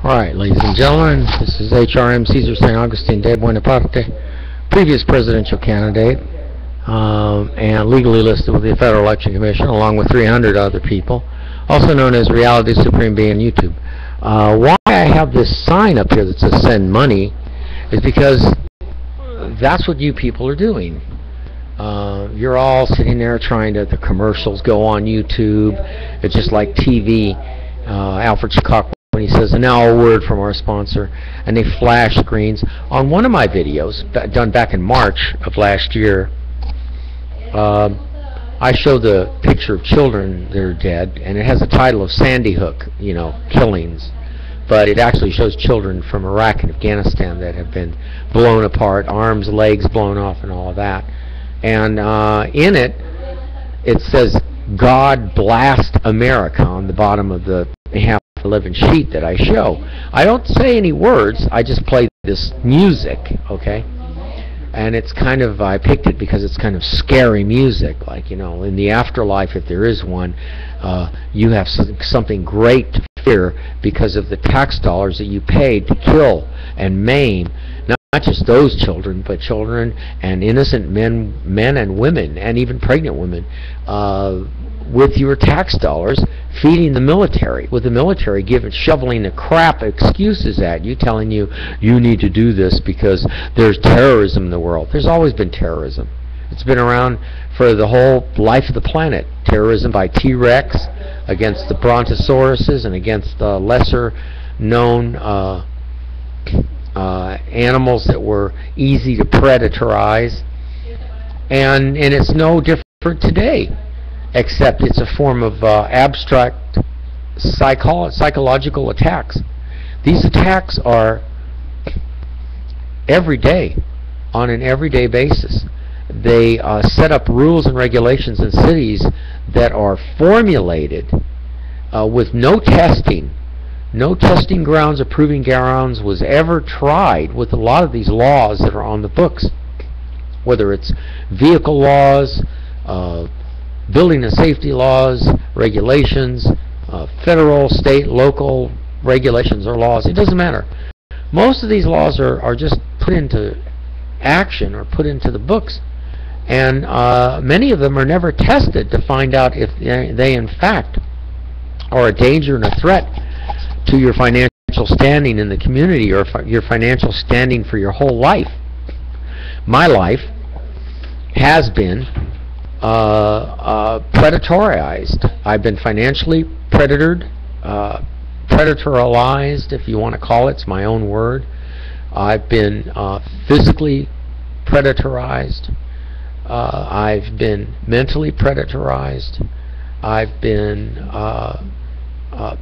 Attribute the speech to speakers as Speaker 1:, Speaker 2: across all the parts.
Speaker 1: All right, ladies and gentlemen, this is HRM Cesar St. Augustine de Buenaparte, previous presidential candidate, and legally listed with the Federal Election Commission, along with 300 other people, also known as Reality Supreme Being on YouTube. Why I have this sign up here that says send money is because that's what you people are doing. You're all sitting there trying to, the commercials go on YouTube. It's just like TV. Alfred Hitchcock, when he says, and now a word from our sponsor, and they flash screens. On one of my videos, done back in March of last year, I show the picture of children that are dead, and it has a title of Sandyhook, you know, killings. But it actually shows children from Iraq and Afghanistan that have been blown apart, arms, legs blown off, and all of that. And in it, it says, God blast America on the bottom of the half-11 sheet that I show. I don't say any words, I just play this music, okay? And it's kind of, I picked it because it's kind of scary music, like, you know, in the afterlife, if there is one, you have something great to fear because of the tax dollars that you paid to kill and maim, not just those children, but children and innocent men and women, and even pregnant women, with your tax dollars, feeding the military, with the military shoveling the crap excuses at you, telling you you need to do this because there's terrorism in the world. There's always been terrorism. It's been around for the whole life of the planet. Terrorism by T-Rex against the brontosauruses and against the lesser known animals that were easy to predatorize. And it's no different today, except it's a form of abstract psychological attacks. These attacks are every day, on an everyday basis. They set up rules and regulations in cities that are formulated with no testing. No testing grounds or proving grounds was ever tried with a lot of these laws that are on the books, whether it's vehicle laws, building and safety laws, regulations, federal, state, local regulations or laws. It doesn't matter. Most of these laws are just put into action or put into the books, and many of them are never tested to find out if they in fact are a danger and a threat to your financial standing in the community or your financial standing for your whole life. My life has been predatorized. I've been financially predatorialized, if you want to call it. It's my own word. I've been physically predatorized. I've been mentally predatorized. I've been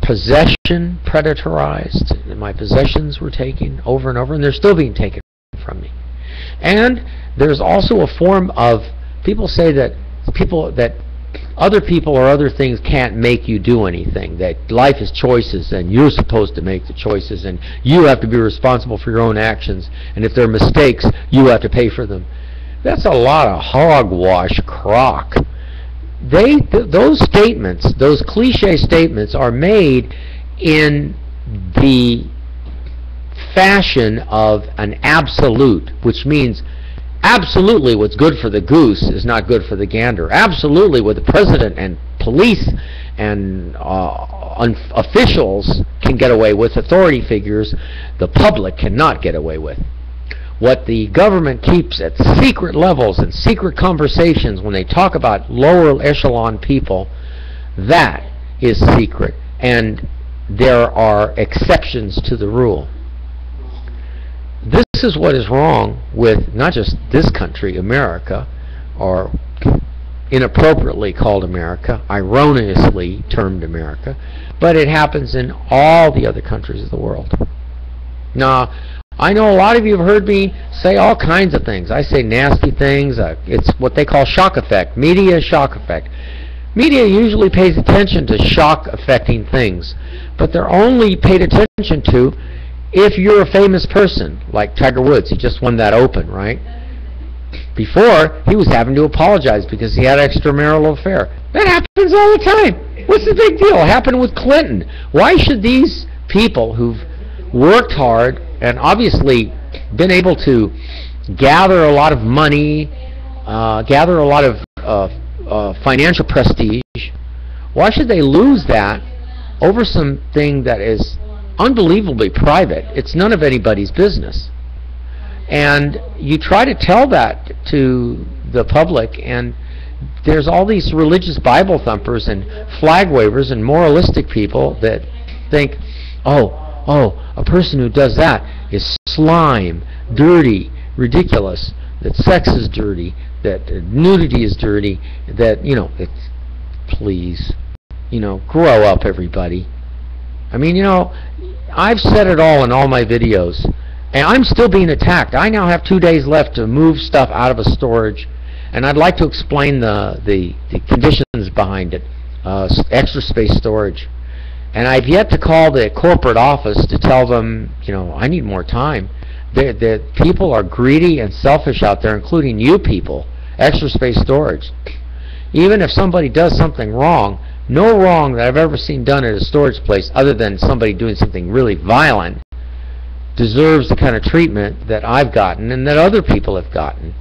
Speaker 1: possession predatorized. My possessions were taken over and over, and they're still being taken from me. And there's also a form of, people say that other people or other things can't make you do anything, that life is choices and you're supposed to make the choices and you have to be responsible for your own actions, and if there are mistakes you have to pay for them. That's a lot of hogwash crock. Those statements, those cliche statements, are made in the fashion of an absolute, which means absolutely what's good for the goose is not good for the gander. Absolutely what the president and police and officials can get away with, authority figures, the public cannot get away with. What the government keeps at secret levels and secret conversations when they talk about lower echelon people, that is secret, and there are exceptions to the rule. This is what is wrong with not just this country, America, or inappropriately called America, erroneously termed America, but it happens in all the other countries of the world. Now, I know a lot of you have heard me say all kinds of things. I say nasty things. It's what they call shock effect. Media shock effect. Media usually pays attention to shock affecting things, but they're only paid attention to if you're a famous person, like Tiger Woods. He just won that Open, right? Before, he was having to apologize because he had an extramarital affair. That happens all the time. What's the big deal? It happened with Clinton. Why should these people who've worked hard and obviously been able to gather a lot of money, gather a lot of financial prestige, why should they lose that over something that is unbelievably private? It's none of anybody's business. And you try to tell that to the public, and there's all these religious Bible thumpers and flag wavers and moralistic people that think, oh, a person who does that is slime, dirty, ridiculous, that sex is dirty, that nudity is dirty, that, please, grow up, everybody. I mean, I've said it all in all my videos, and I'm still being attacked. I now have 2 days left to move stuff out of a storage, and I'd like to explain the conditions behind it, extra space storage. And I've yet to call the corporate office to tell them, I need more time. The people are greedy and selfish out there, including you people. Extra space storage. Even if somebody does something wrong, no wrong that I've ever seen done at a storage place, other than somebody doing something really violent, deserves the kind of treatment that I've gotten and that other people have gotten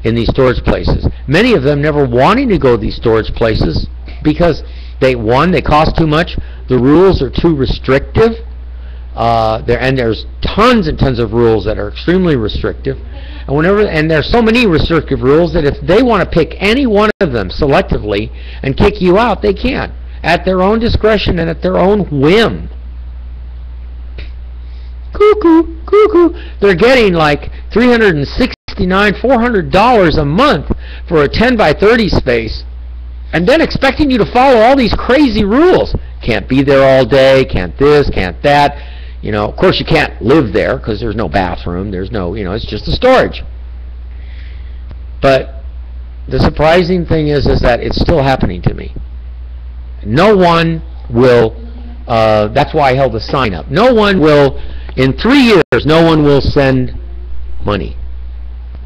Speaker 1: in these storage places. Many of them never wanting to go to these storage places because they cost too much, the rules are too restrictive, and there's tons and tons of rules that are extremely restrictive, and there's so many restrictive rules that if they want to pick any one of them selectively and kick you out, they can, at their own discretion and at their own whim. Cuckoo, cuckoo. They're getting like $369, $400 a month for a 10 by 30 space, and then expecting you to follow all these crazy rules. Can't be there all day, can't this, can't that. Of course you can't live there because there's no bathroom, there's no, it's just a storage. But the surprising thing is that it's still happening to me. No one will, that's why I held a sign up. No one will, in 3 years, no one will send money.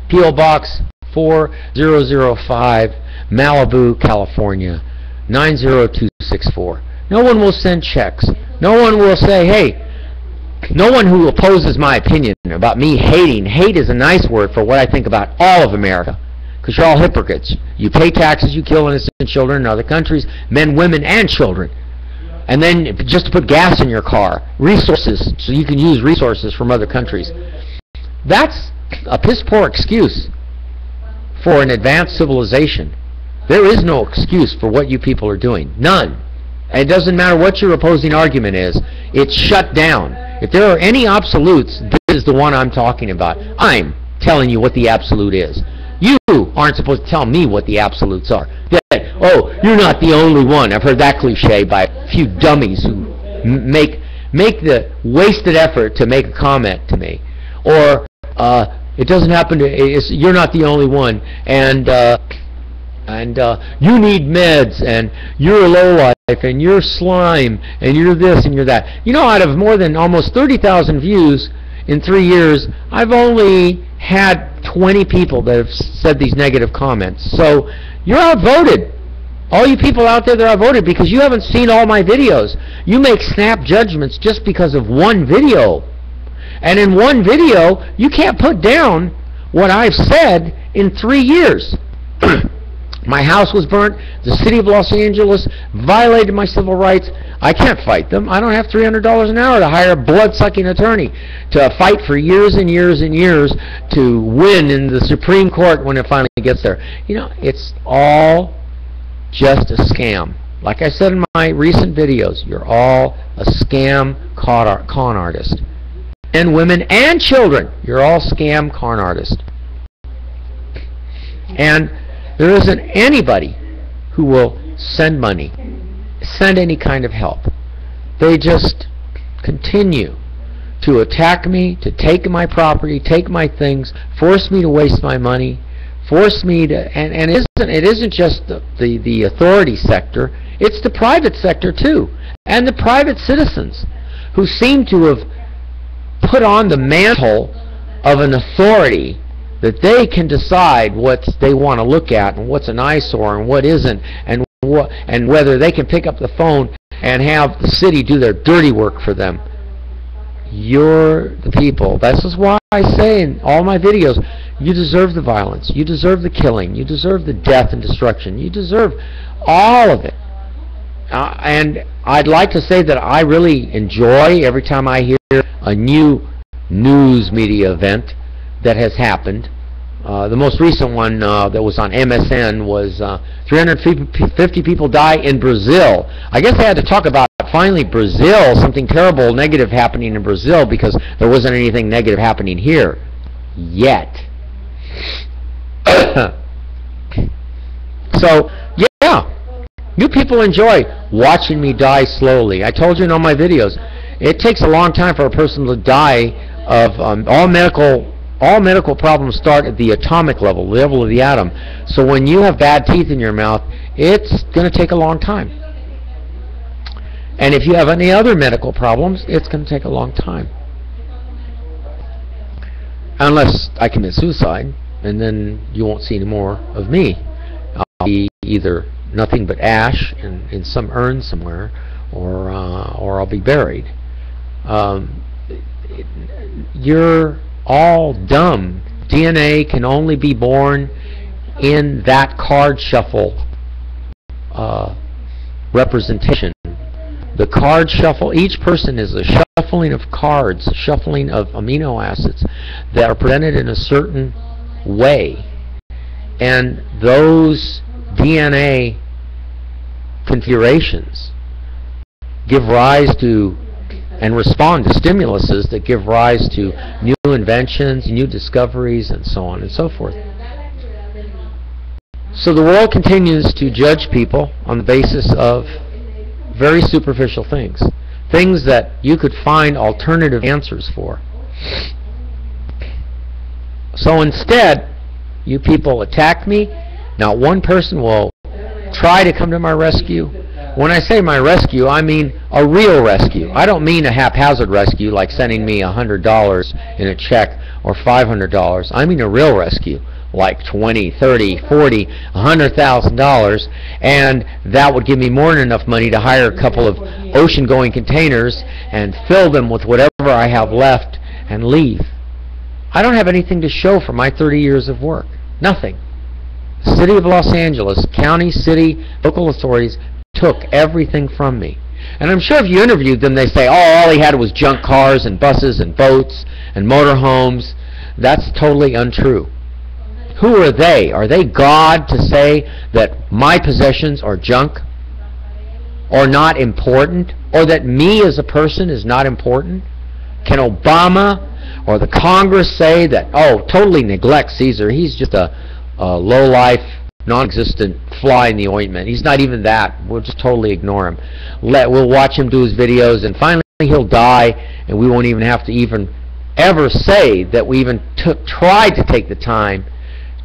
Speaker 1: P.O. Box 4005, Malibu, California, 90264. No one will send checks. No one will say, hey, no one who opposes my opinion about me hating. Hate is a nice word for what I think about all of America, because you're all hypocrites. You pay taxes, you kill innocent children in other countries, men, women, and children. And then just to put gas in your car, resources, so you can use resources from other countries. That's a piss-poor excuse for an advanced civilization. There is no excuse for what you people are doing. None. And it doesn't matter what your opposing argument is. It's shut down. If there are any absolutes, this is the one I'm talking about. I'm telling you what the absolute is. You aren't supposed to tell me what the absolutes are. That, oh, you're not the only one. I've heard that cliche by a few dummies who make the wasted effort to make a comment to me. Or, it doesn't happen to, you're not the only one, and you need meds, and you're a lowlife, and you're slime, and you're this, and you're that. Out of more than almost 30,000 views in 3 years, I've only had 20 people that have said these negative comments. So you're outvoted. All you people out there that are outvoted because you haven't seen all my videos. You make snap judgments just because of one video. And in one video, you can't put down what I've said in 3 years. My house was burnt. The city of Los Angeles violated my civil rights. I can't fight them. I don't have $300 an hour to hire a blood-sucking attorney to fight for years and years and years to win in the Supreme Court when it finally gets there. It's all just a scam. Like I said in my recent videos, you're all a scam con artist. And women and children, you're all scam con artists. And there isn't anybody who will send money, send any kind of help. They just continue to attack me, to take my property, take my things, force me to waste my money, force me to, and it isn't just the authority sector, it's the private sector too, and the private citizens who seem to have put on the mantle of an authority that they can decide what they want to look at and what's an eyesore and what isn't, and whether they can pick up the phone and have the city do their dirty work for them. You're the people. This is why I say in all my videos, you deserve the violence. You deserve the killing. You deserve the death and destruction. You deserve all of it. And I'd like to say that I really enjoy every time I hear a new news media event that has happened. The most recent one that was on MSN was 350 people die in Brazil. I guess they had to talk about finally Brazil, something terrible, negative happening in Brazil, because there wasn't anything negative happening here yet. So, yeah, you people enjoy watching me die slowly. I told you in all my videos, it takes a long time for a person to die of all medical problems start at the atomic level, the level of the atom. So when you have bad teeth in your mouth, it's going to take a long time. And if you have any other medical problems, it's going to take a long time. Unless I commit suicide, and then you won't see any more of me. I'll be either nothing but ash in some urn somewhere, or I'll be buried. You're all dumb. DNA can only be born in that card shuffle representation. The card shuffle, each person is a shuffling of cards, a shuffling of amino acids that are presented in a certain way. And those DNA configurations give rise to and respond to stimuluses that give rise to new inventions, new discoveries, and so on and so forth. So the world continues to judge people on the basis of very superficial things, things that you could find alternative answers for. So instead, you people attack me. Not one person will try to come to my rescue. When I say my rescue, I mean a real rescue. I don't mean a haphazard rescue like sending me $100 in a check or $500. I mean a real rescue, like $20, $30, $40, $100,000, and that would give me more than enough money to hire a couple of ocean-going containers and fill them with whatever I have left and leave. I don't have anything to show for my 30 years of work. Nothing. City of Los Angeles, county, city, local authorities took everything from me. And I'm sure if you interviewed them, they say, oh, all he had was junk cars and buses and boats and motorhomes. That's totally untrue. Who are they? Are they God to say that my possessions are junk or not important, or that me as a person is not important? Can Obama or the Congress say that, oh, totally neglect Caesar, he's just a low-life, non-existent fly in the ointment. He's not even that. We'll just totally ignore him. We'll watch him do his videos, and finally he'll die, and we won't even have to even ever say that we even tried to take the time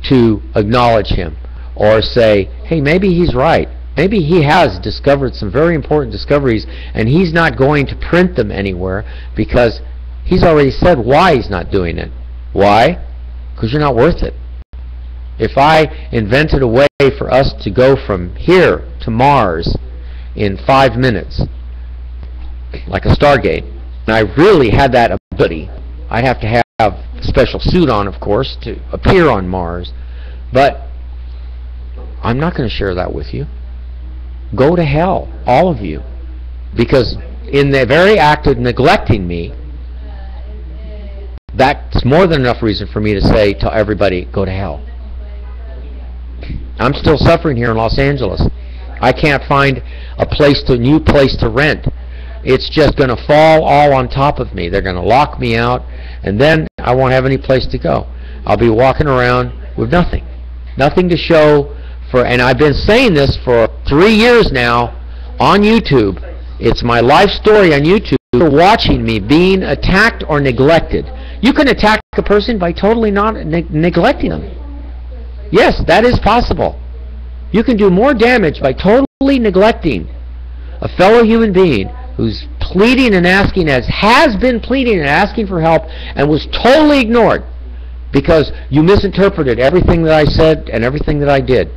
Speaker 1: to acknowledge him, or say, hey, maybe he's right. Maybe he has discovered some very important discoveries, and he's not going to print them anywhere because he's already said why he's not doing it. Why? Because you're not worth it. If I invented a way for us to go from here to Mars in 5 minutes, like a Stargate, and I really had that ability, I'd have to have a special suit on, of course, to appear on Mars, but I'm not going to share that with you. Go to hell, all of you, because in the very act of neglecting me, that's more than enough reason for me to say to everybody, go to hell. I'm still suffering here in Los Angeles. I can't find a new place to rent. It's just going to fall all on top of me. They're going to lock me out, and then I won't have any place to go. I'll be walking around with nothing. Nothing to show for, and I've been saying this for 3 years now on YouTube. It's my life story on YouTube. You're watching me being attacked or neglected. You can attack a person by totally not neglecting them. Yes, that is possible. You can do more damage by totally neglecting a fellow human being who's pleading and asking, has been pleading and asking for help, and was totally ignored because you misinterpreted everything that I said and everything that I did.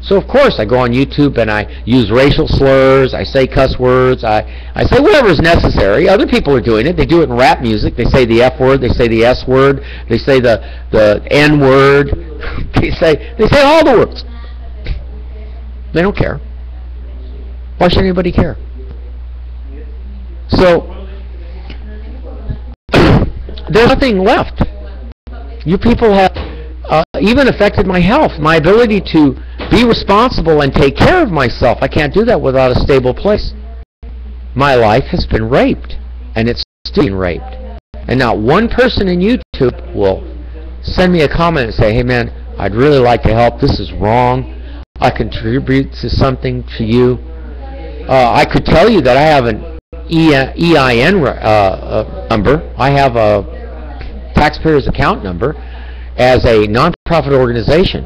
Speaker 1: So of course I go on YouTube and I use racial slurs, I say cuss words, I say whatever is necessary. Other people are doing it. They do it in rap music. They say the F word, they say the S word, they say the N word, they say all the words. They don't care. Why should anybody care? So there's nothing left. You people have even affected my health, my ability to be responsible and take care of myself. I can't do that without a stable place. My life has been raped, and it's still being raped. And not one person in YouTube will send me a comment and say, hey man, I'd really like to help. This is wrong. I contribute to something to you. I could tell you that I have an EIN number. I have a taxpayer's account number as a non-profit organization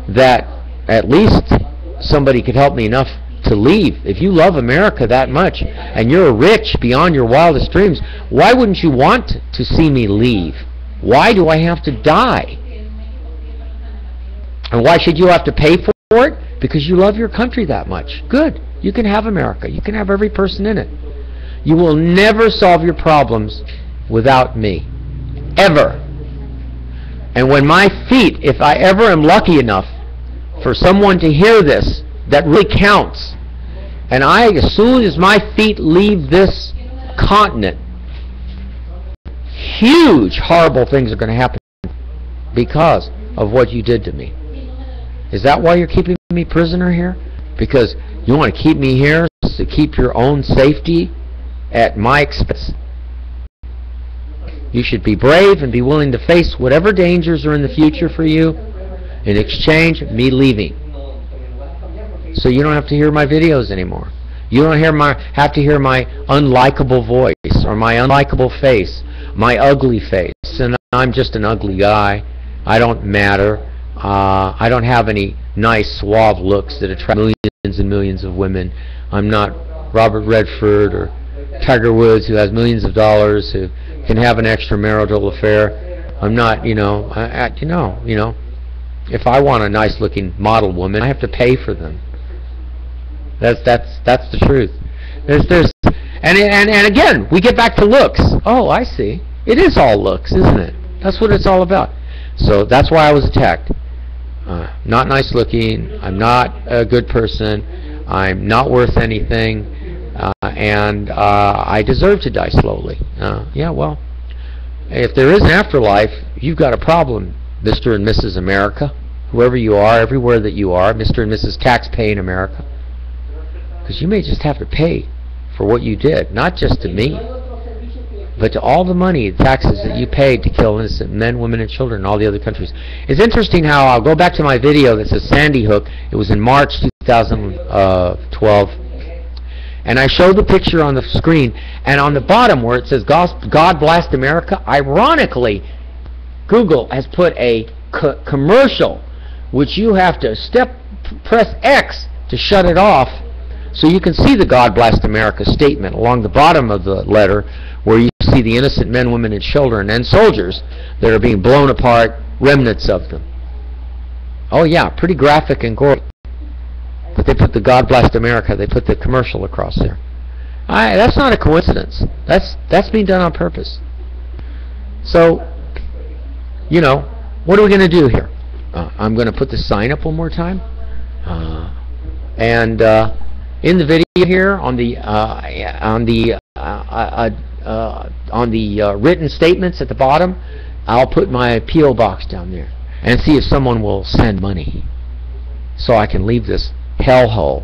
Speaker 1: that at least somebody could help me enough to leave. If you love America that much and you're rich beyond your wildest dreams, why wouldn't you want to see me leave? Why do I have to die? And why should you have to pay for it? Because you love your country that much. Good. You can have America. You can have every person in it. You will never solve your problems without me. Ever. And when my feet, if I ever am lucky enough for someone to hear this, that really counts, and as soon as my feet leave this continent, huge, horrible things are going to happen because of what you did to me. Is that why you're keeping me prisoner here? Because you want to keep me here to keep your own safety at my expense? You should be brave and be willing to face whatever dangers are in the future for you in exchange of me leaving. So you don't have to hear my videos anymore. You don't have to hear my unlikable voice or my unlikable face, my ugly face. And I'm just an ugly guy. I don't matter. I don't have any nice, suave looks that attract millions and millions of women. I'm not Robert Redford or Tiger Woods, who has millions of dollars, who can have an extramarital affair. I'm not, if I want a nice-looking model woman, I have to pay for them. That's the truth. And again, we get back to looks. Oh, I see. It is all looks, isn't it? That's what it's all about. So that's why I was attacked. Not nice looking. I'm not a good person. I'm not worth anything. And I deserve to die slowly. Yeah, well, if there is an afterlife, you've got a problem, Mr. and Mrs. America, whoever you are, everywhere that you are, Mr. and Mrs. Taxpaying America. Because you may just have to pay for what you did, not just to me, but to all the money, taxes that you paid to kill innocent men, women, and children in all the other countries. It's interesting how, I'll go back to my video that says Sandyhook. It was in March 2012. And I showed the picture on the screen, and on the bottom where it says God Blast America, ironically, Google has put a commercial which you have to press X to shut it off, so you can see the God Blast America statement along the bottom of the letter, where you see the innocent men, women, and children and soldiers that are being blown apart, remnants of them. Oh yeah, pretty graphic and gory. But they put the God Blast America, they put the commercial across there. That's not a coincidence. That's being done on purpose. So, what are we going to do here? I'm going to put the sign up one more time. And in the video here, on the written statements at the bottom, I'll put my P.O. box down there and see if someone will send money so I can leave this hellhole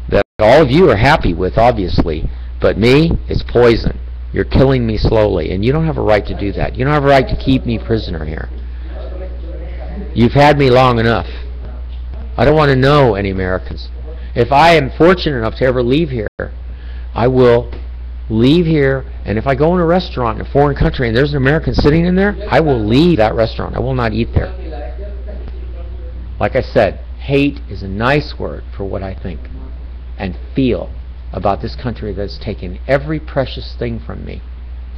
Speaker 1: that all of you are happy with, obviously, but me, it's poison. You're killing me slowly, and you don't have a right to do that. You don't have a right to keep me prisoner here. You've had me long enough. I don't want to know any Americans. If I am fortunate enough to ever leave here, I will leave here, and if I go in a restaurant in a foreign country and there's an American sitting in there, I will leave that restaurant. I will not eat there. Like I said, hate is a nice word for what I think and feel about this country that's taken every precious thing from me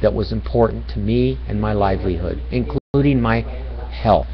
Speaker 1: that was important to me and my livelihood, including my health.